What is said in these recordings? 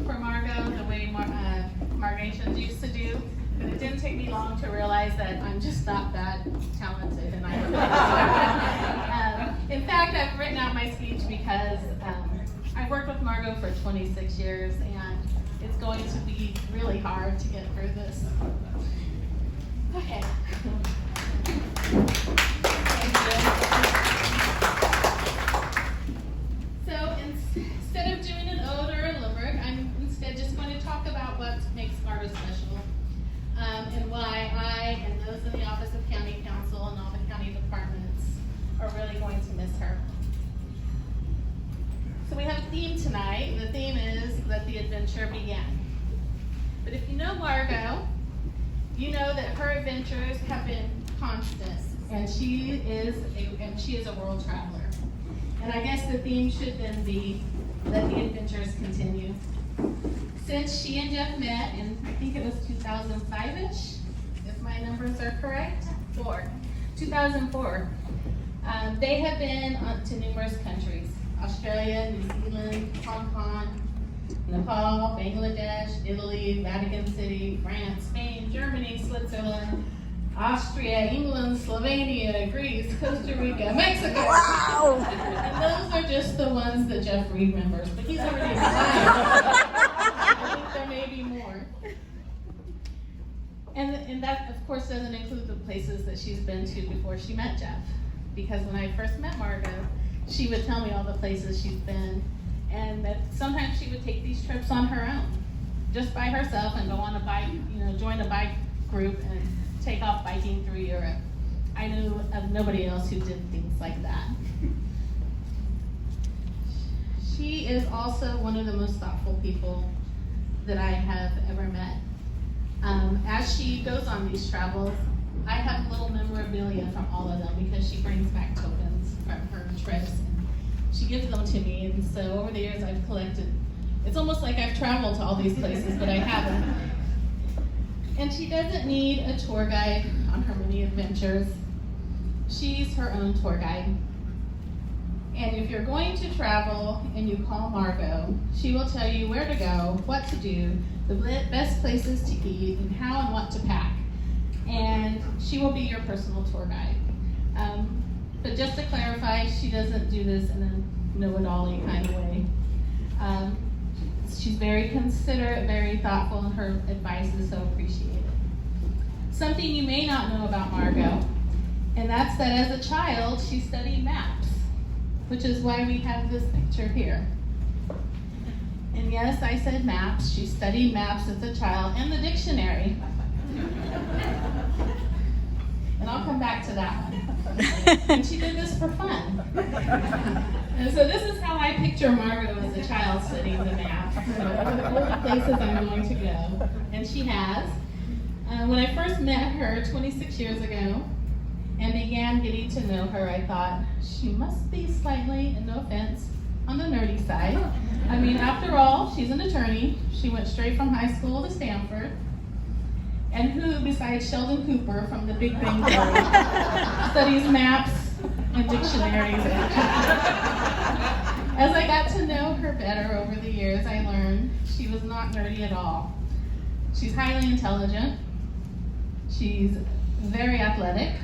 for Margo the way Margatians used to do, but it didn't take me long to realize that I'm just not that talented. And in fact, I've written out my speech because I've worked with Margo for 26 years, and it's going to be really hard to get through this. Okay. So instead of doing an ode or a limerick, I'm instead just going to talk about what makes Margo special, and why I and those in the Office of County Council and all the county departments are really going to miss her. So we have a theme tonight, and the theme is Let the Adventure Begin. But if you know Margo, you know that her adventures have been constant, and she is a world traveler. And I guess the theme should then be Let the Adventures Continue. Since she and Jeff met in, I think it was 2005-ish, if my numbers are correct, 2004, they have been to numerous countries: Australia, New Zealand, Hong Kong, Nepal, Bangladesh, Italy, Vatican City, France, Spain, Germany, Switzerland, Austria, England, Slovenia, Greece, Costa Rica, Mexico. Wow! And those are just the ones that Jeff remembers, but he's already retired. I think there may be more. And that, of course, doesn't include the places that she's been to before she met Jeff. Because when I first met Margo, she would tell me all the places she's been, and that sometimes she would take these trips on her own, just by herself, and go on a bike, join a bike group and take off biking through Europe. I knew of nobody else who did things like that. She is also one of the most thoughtful people that I have ever met. As she goes on these travels, I have little memorabilia from all of them because she brings back tokens from her trips. And she gives them to me, and so over the years I've collected. It's almost like I've traveled to all these places, but I haven't. And she doesn't need a tour guide on her many adventures. She's her own tour guide. And if you're going to travel and you call Margo, she will tell you where to go, what to do, the best places to eat, and how and what to pack. And she will be your personal tour guide. But just to clarify, she doesn't do this in a know-it-all-y kind of way. She's very considerate, very thoughtful, and her advice is so appreciated. Something you may not know about Margo, and that's that as a child, she studied maps, which is why we have this picture here. And yes, I said maps. She studied maps as a child and the dictionary. And I'll come back to that one. And she did this for fun. And so this is how I picture Margo as a child studying the map. So all the places I'm going to go. And she has. When I first met her 26 years ago and began getting to know her, I thought, she must be slightly, and no offense, on the nerdy side. I mean, after all, she's an attorney. She went straight from high school to Stanford. And who, besides Sheldon Cooper from The Big Bang Theory, studies maps and dictionaries? As I got to know her better over the years, I learned she was not nerdy at all. She's highly intelligent. She's very athletic.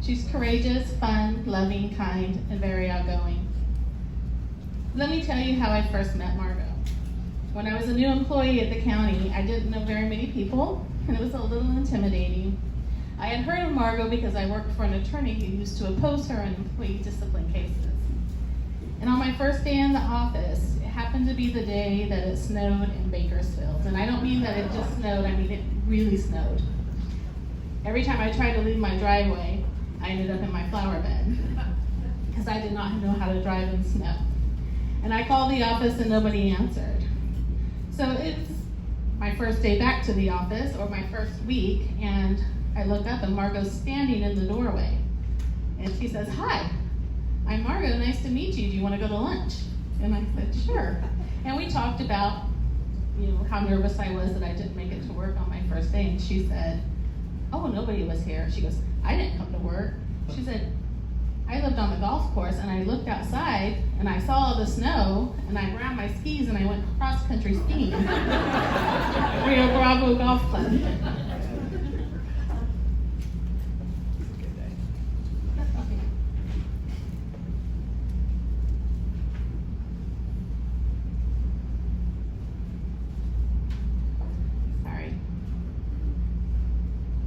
She's courageous, fun, loving, kind, and very outgoing. Let me tell you how I first met Margo. When I was a new employee at the county, I didn't know very many people, and it was a little intimidating. I had heard of Margo because I worked for an attorney who used to oppose her in employee discipline cases. And on my first day in the office, it happened to be the day that it snowed in Bakersfield. And I don't mean that it just snowed, I mean it really snowed. Every time I tried to leave my driveway, I ended up in my flower bed because I did not know how to drive in snow. And I called the office and nobody answered. So it's my first day back to the office, or my first week, and I look up and Margo's standing in the doorway. And she says, "Hi, I'm Margo, nice to meet you. Do you want to go to lunch?" And I said, "Sure." And we talked about, how nervous I was that I didn't make it to work on my first day. And she said, "Oh, nobody was here." She goes, "I didn't come to work." She said, I lived on the golf course, and I looked outside, and I saw all the snow, and I grabbed my skis, and I went cross-country skiing. Rio Bravo Golf Club.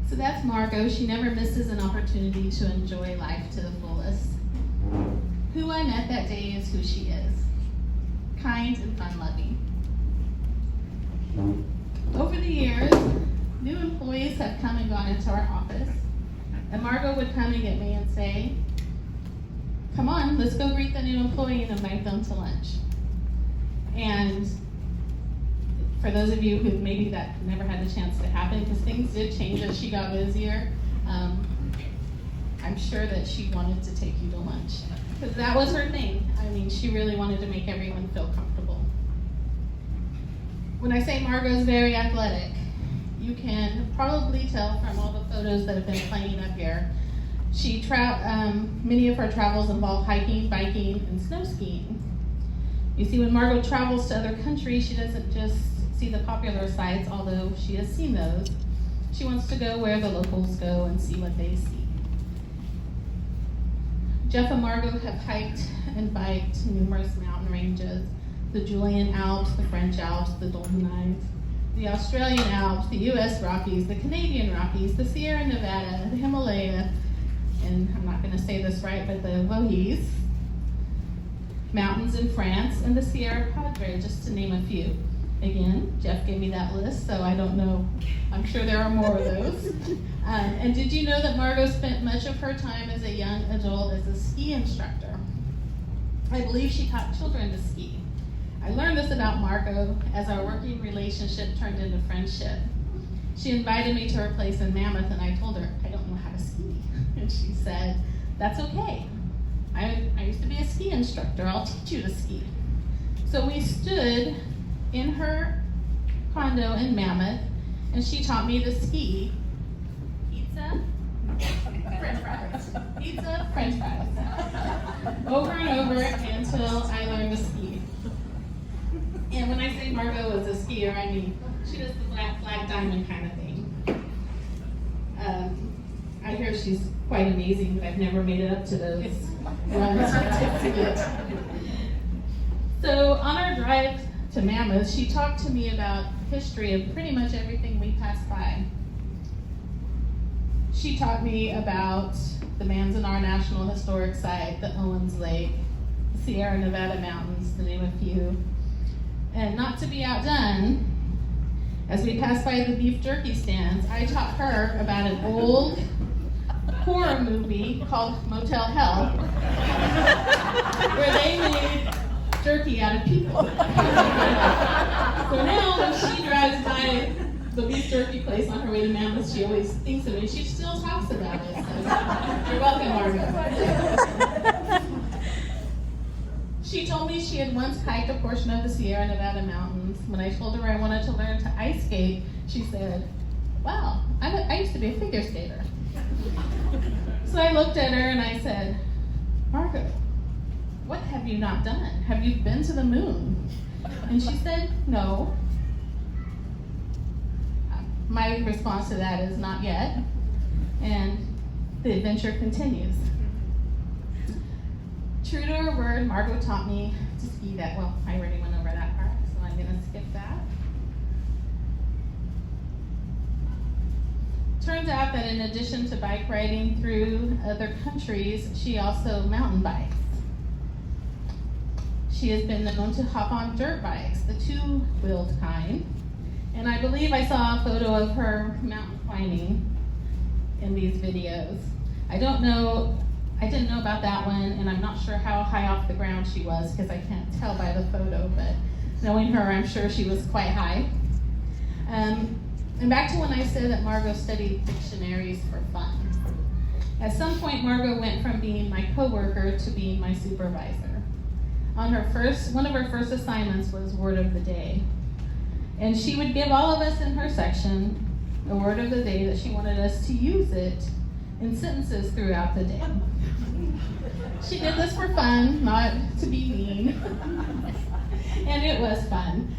So that's Margo. She never misses an opportunity to enjoy life to the fullest. Who I met that day is who she is. Kind and fun-loving. Over the years, new employees have come and gone into our office, and Margo would come and get me and say, "Come on, let's go greet the new employee and invite them to lunch." And for those of you who maybe that never had the chance to happen, because things did change as she got busier, I'm sure that she wanted to take you to lunch. Because that was her thing. I mean, she really wanted to make everyone feel comfortable. When I say Margo's very athletic, you can probably tell from all the photos that have been playing up here. Many of her travels involve hiking, biking, and snow skiing. You see, when Margo travels to other countries, she doesn't just see the popular sites, although she has seen those. She wants to go where the locals go and see what they see. Jeff and Margo have hiked and biked numerous mountain ranges: the Julian Alps, the French Alps, the Dolomites, the Australian Alps, the US Rockies, the Canadian Rockies, the Sierra Nevada, the Himalaya, and I'm not going to say this right, but the Vosges Mountains in France, and the Sierra Padre, just to name a few. Again, Jeff gave me that list, so I don't know. I'm sure there are more of those. And did you know that Margo spent much of her time as a young adult as a ski instructor? I believe she taught children to ski. I learned this about Margo as our working relationship turned into friendship. She invited me to her place in Mammoth, and I told her, "I don't know how to ski." And she said, "That's okay. I used to be a ski instructor. I'll teach you to ski." So we stood in her condo in Mammoth, and she taught me to ski. Pizza, French fries. Pizza, French fries. Over and over until I learned to ski. And when I say Margo is a skier, I mean she does the black flag diamond kind of thing. I hear she's quite amazing, but I've never made it up to those runs. So on our drive to Mammoth, she talked to me about history of pretty much everything we passed by. She taught me about the Manzanar National Historic Site, the Owens Lake, the Sierra Nevada Mountains, to name a few. And not to be outdone, as we passed by the beef jerky stands, I taught her about an old horror movie called Motel Hell, where they made jerky out of people. So now when she drives by the beef jerky place on her way to Mammoth, she always thinks of it. She still talks about it. So you're welcome, Margo. She told me she had once hiked a portion of the Sierra Nevada mountains. When I told her I wanted to learn to ice skate, she said, "Wow, I used to be a figure skater." So I looked at her and I said, "Margo, what have you not done? Have you been to the moon?" And she said, "No." My response to that is not yet. And the adventure continues. True to her word, Margo taught me to ski that. Well, I already went over that part, so I'm going to skip that. Turns out that in addition to bike riding through other countries, she also mountain bikes. She has been known to hop on dirt bikes, the two-wheeled kind. And I believe I saw a photo of her mountain climbing in these videos. I didn't know about that one, and I'm not sure how high off the ground she was because I can't tell by the photo, but knowing her, I'm sure she was quite high. And back to when I said that Margo studied dictionaries for fun. At some point, Margo went from being my coworker to being my supervisor. One of her first assignments was word of the day. And she would give all of us in her section a word of the day that she wanted us to use it in sentences throughout the day. She did this for fun, not to be mean. And it was fun.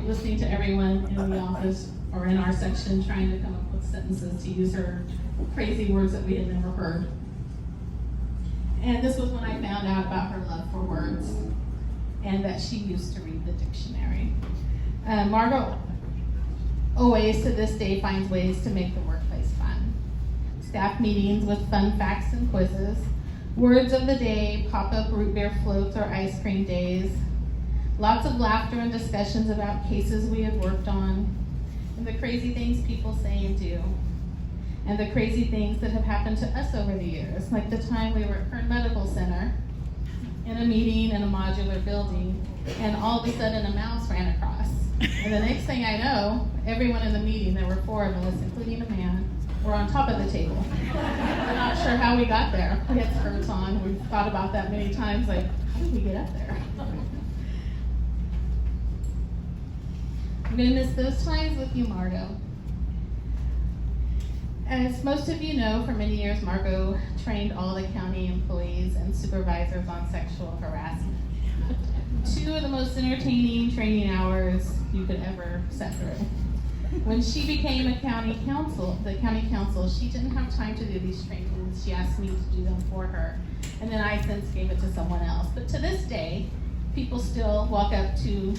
Listening to everyone in the office or in our section trying to come up with sentences to use her crazy words that we had never heard. And this was when I found out about her love for words and that she used to read the dictionary. Margo always to this day finds ways to make the workplace fun. Staff meetings with fun facts and quizzes, words of the day, pop-up root beer floats or ice cream days, lots of laughter and discussions about cases we had worked on, and the crazy things people say and do, and the crazy things that have happened to us over the years, like the time we were at Kern Medical Center in a meeting in a modular building, and all of a sudden a mouse ran across. And the next thing I know, everyone in the meeting, there were 4 of us, including a man, were on top of the table. I'm not sure how we got there. We had skirts on. We've thought about that many times, like, how did we get up there? I'm going to miss those times with you, Margo. As most of you know, for many years, Margo trained all the county employees and supervisors on sexual harassment. 2 of the most entertaining training hours you could ever sit through. When she became the county council, she didn't have time to do these trainings. She asked me to do them for her. And then I since gave it to someone else. But to this day, people still walk up to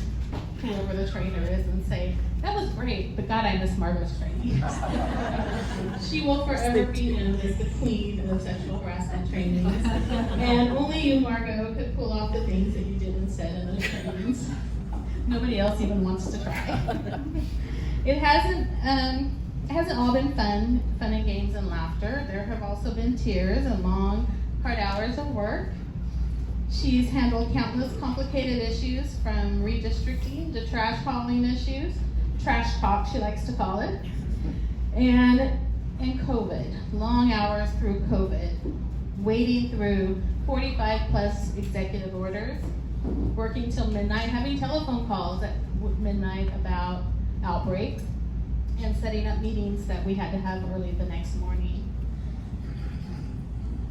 whoever the trainer is and say, that was great, but God, I miss Margo's training. She will forever be known as the queen of sexual harassment trainings. And only you, Margo, could pull off the things that you did and said in those trainings. Nobody else even wants to try. It hasn't all been fun and games and laughter. There have also been tears and long, hard hours of work. She's handled countless complicated issues, from redistricting to trash hauling issues, trash talk she likes to call it, and COVID, long hours through COVID, wading through 45 plus executive orders, working till midnight, having telephone calls at midnight about outbreaks, and setting up meetings that we had to have early the next morning.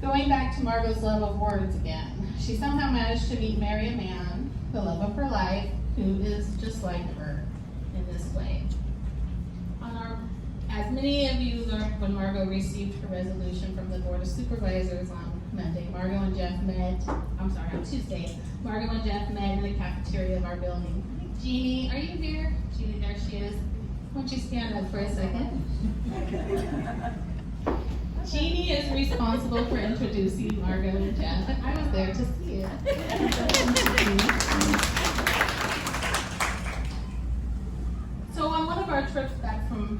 Going back to Margo's love of words again, she somehow managed to marry a man, the love of her life, who is just like her in this way. As many of you learned when Margo received her resolution from the Board of Supervisors on Monday, on Tuesday, Margo and Jeff met in the cafeteria of our building. Jeannie, are you here? Jeannie, there she is. Why don't you stand up for a second? Jeannie is responsible for introducing Margo and Jeff, and I was there to see it. So on one of our trips back from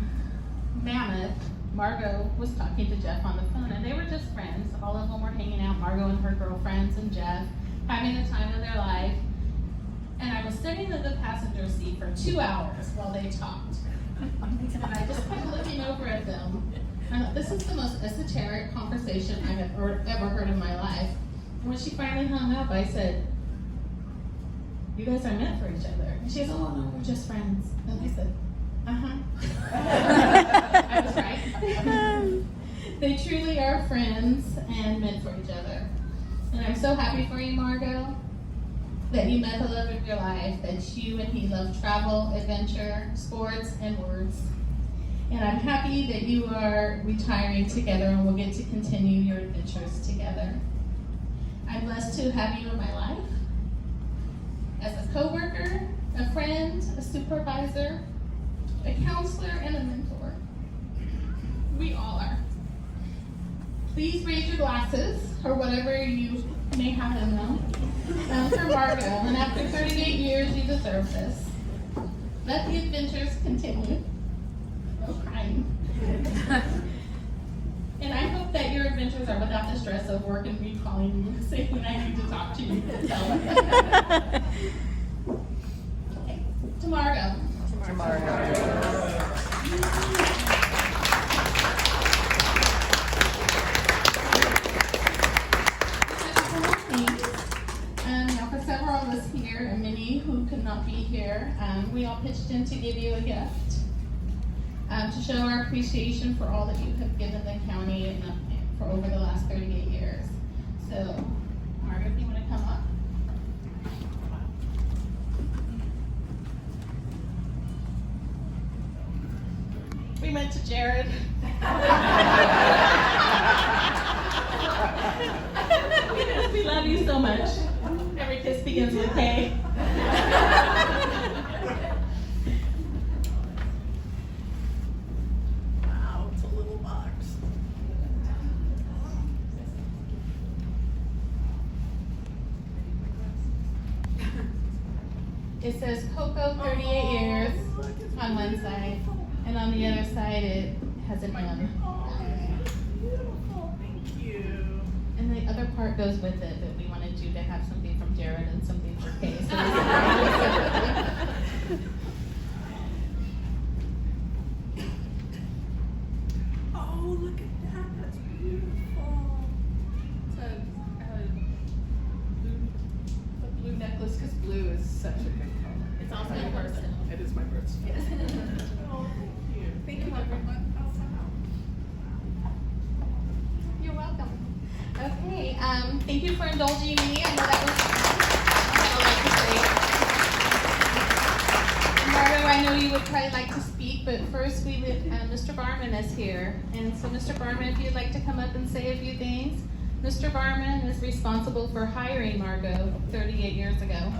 Mammoth, Margo was talking to Jeff on the phone, and they were just friends. All of them were hanging out, Margo and her girlfriends and Jeff, having the time of their life. And I was sitting in the passenger seat for 2 hours while they talked. And I just kept looking over at them. I thought, this is the most esoteric conversation I've ever heard in my life. And when she finally hung up, I said, you guys are meant for each other. And she goes, oh no, we're just friends. And I said, I was right. They truly are friends and meant for each other. And I'm so happy for you, Margo, that you met the love of your life, that you and he love travel, adventure, sports, and words. And I'm happy that you are retiring together and will get to continue your adventures together. I'm blessed to have you in my life as a coworker, a friend, a supervisor, a counselor, and a mentor. We all are. Please raise your glasses, or whatever you may have in them, for Margo. And after 38 years, you deserve this. Let the adventures continue. No crying. And I hope that your adventures are without the stress of work and me calling you and saying I need to talk to you. Okay. To Margo. Now for several of us here, and many who could not be here, we all pitched in to give you a gift. to show our appreciation for all that you have given the county for over the last 38 years. So, Margo, if you want to come up. We went to Jared. We love you so much. Every kiss begins with K. Wow, it's a little box. It says Coco 38 years on one side, and on the other side it has an M. Oh, beautiful. Thank you. And the other part goes with it, but we wanted you to have something from Jared and something for Kay. So Oh, look at that. That's beautiful. it's a blue necklace because blue is such a good color. It's also your person. It is my birthstone. Yes. Oh, thank you. Thank you, everyone. You're welcome. Okay, thank you for indulging me. I know that was Margo, I know you would probably like to speak, but first Mr. Barman is here. And so Mr. Barman, if you'd like to come up and say a few things. Mr. Barman is responsible for hiring Margo 38 years ago.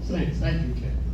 Thank you, Ken.